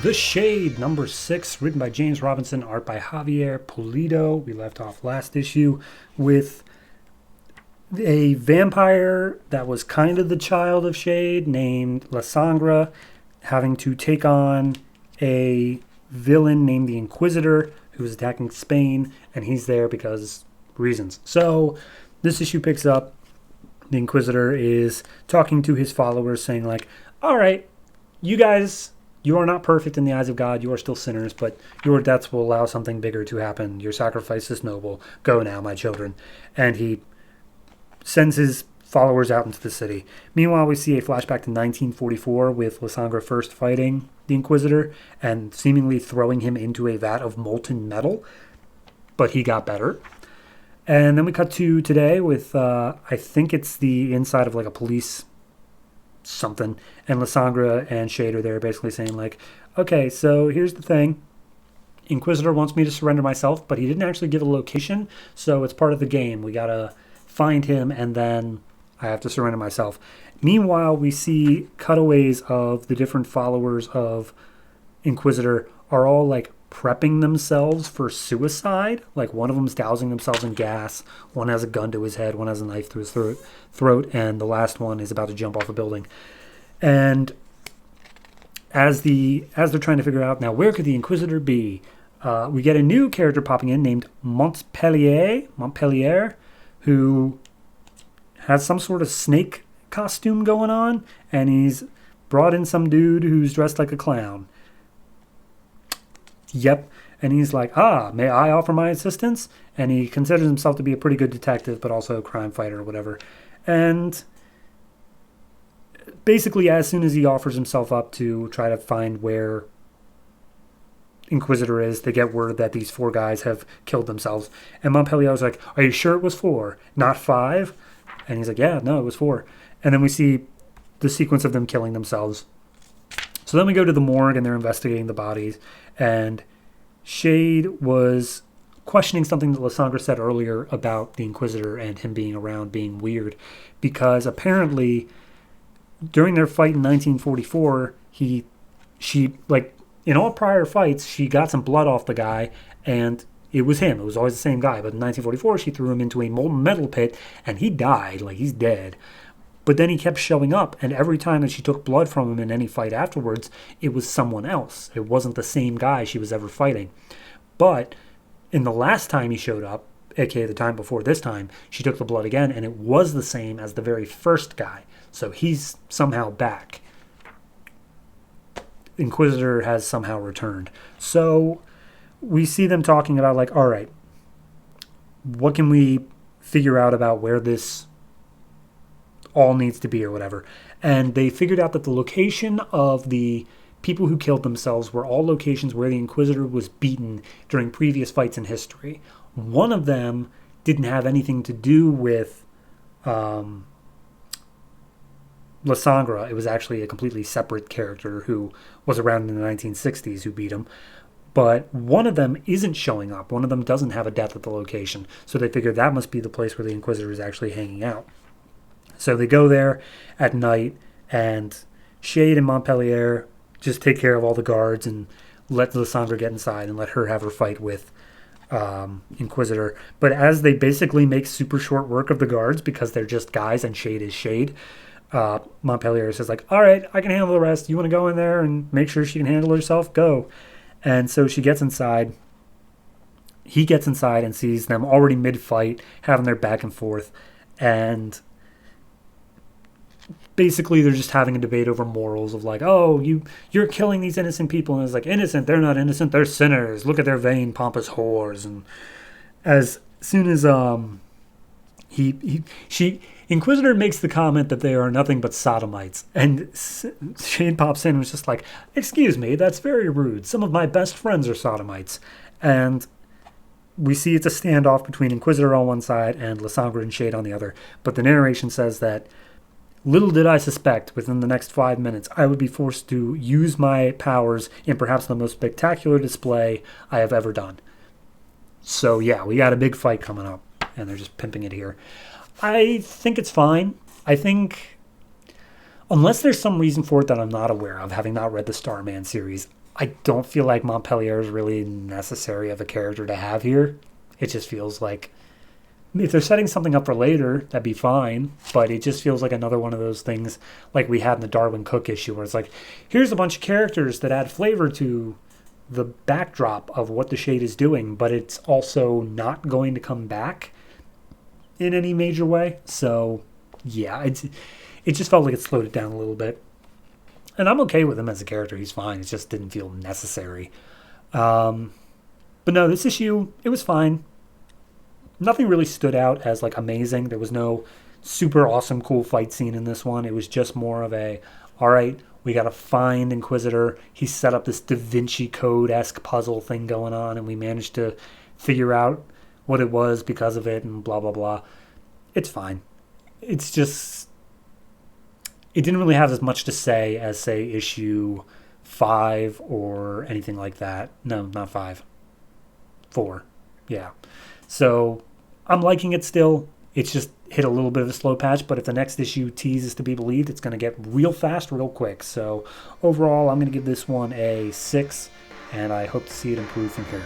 The Shade, number 6, written by James Robinson, art by Javier Pulido. We left off last issue with a vampire that was kind of the child of Shade named La Sangra having to take on a villain named the Inquisitor who is attacking Spain, and he's there because reasons. So this issue picks up. The Inquisitor is talking to his followers saying like, all right, you guys, you are not perfect in the eyes of God. You are still sinners, but your deaths will allow something bigger to happen. Your sacrifice is noble. Go now, my children. And he sends his followers out into the city. Meanwhile, we see a flashback to 1944 with Lysanger first fighting the Inquisitor and seemingly throwing him into a vat of molten metal, but he got better. And then we cut to today with, I think it's the inside of like a police something, and Lysanger and Shade are there basically saying like, okay, so here's the thing. Inquisitor wants me to surrender myself, but he didn't actually give a location, so it's part of the game. We gotta find him, and then I have to surrender myself. Meanwhile, we see cutaways of the different followers of Inquisitor are all like prepping themselves for suicide. Like one of them's dousing themselves in gas, one has a gun to his head, one has a knife to his throat, and the last one is about to jump off a building. And as they're trying to figure out now where could the Inquisitor be, we get a new character popping in named Montpellier, who has some sort of snake costume going on, and he's brought in some dude who's dressed like a clown. Yep. And he's like, may I offer my assistance? And he considers himself to be a pretty good detective, but also a crime fighter or whatever. And basically, as soon as he offers himself up to try to find where Inquisitor is, they get word that these 4 guys have killed themselves. And Montpellier's like, are you sure it was 4, not 5? And he's like, yeah, no, it was 4. And then we see the sequence of them killing themselves. So then we go to the morgue, and they're investigating the bodies. And Shade was questioning something that Lysanger said earlier about the Inquisitor and him being around being weird. Because apparently, during their fight in 1944, she like, in all prior fights, she got some blood off the guy, and it was him. It was always the same guy. But in 1944, she threw him into a molten metal pit, and he died. Like, he's dead. But then he kept showing up, and every time that she took blood from him in any fight afterwards, it was someone else. It wasn't the same guy she was ever fighting. But in the last time he showed up, aka the time before this time, she took the blood again, and it was the same as the very first guy. So he's somehow back. Inquisitor has somehow returned. So we see them talking about like, all right, what can we figure out about where this all needs to be or whatever. And they figured out that the location of the people who killed themselves were all locations where the Inquisitor was beaten during previous fights in history. One of them didn't have anything to do with La Sangra. It was actually a completely separate character who was around in the 1960s who beat him. But one of them isn't showing up. One of them doesn't have a death at the location. So they figured that must be the place where the Inquisitor is actually hanging out. So they go there at night, and Shade and Montpellier just take care of all the guards and let Lysanger get inside and let her have her fight with Inquisitor. But as they basically make super short work of the guards because they're just guys and Shade is Shade, Montpellier says like, all right, I can handle the rest. You want to go in there and make sure she can handle herself? Go. And so she gets inside. He gets inside and sees them already mid-fight, having their back and forth, and basically they're just having a debate over morals of like, oh, you're killing these innocent people. And it's like, innocent, they're not innocent, they're sinners. Look at their vain, pompous whores. And as soon as Inquisitor makes the comment that they are nothing but sodomites. And Shane pops in and was just like, excuse me, that's very rude. Some of my best friends are sodomites. And we see it's a standoff between Inquisitor on one side and Lysanger and Shade on the other. But the narration says that, little did I suspect, within the next 5 minutes, I would be forced to use my powers in perhaps the most spectacular display I have ever done. So yeah, we got a big fight coming up, and they're just pimping it here. I think it's fine. I think, unless there's some reason for it that I'm not aware of, having not read the Starman series, I don't feel like Montpellier is really necessary of a character to have here. It just feels like if they're setting something up for later, that'd be fine. But it just feels like another one of those things like we had in the Darwin Cook issue where it's like, here's a bunch of characters that add flavor to the backdrop of what the shade is doing, but it's also not going to come back in any major way. So yeah, it just felt like it slowed it down a little bit. And I'm okay with him as a character. He's fine. It just didn't feel necessary. But no, this issue, it was fine. Nothing really stood out as like amazing. There was no super awesome cool fight scene in this one. It was just more of a, all right, we got to find Inquisitor. He set up this Da Vinci Code-esque puzzle thing going on, and we managed to figure out what it was because of it, and blah, blah, blah. It's fine. It's just, it didn't really have as much to say as, say, issue 5 or anything like that. No, not 5. 4. Yeah. So I'm liking it still. It's just hit a little bit of a slow patch, but if the next issue teases to be believed, it's going to get real fast, real quick. So overall, I'm going to give this one a 6, and I hope to see it improve from here.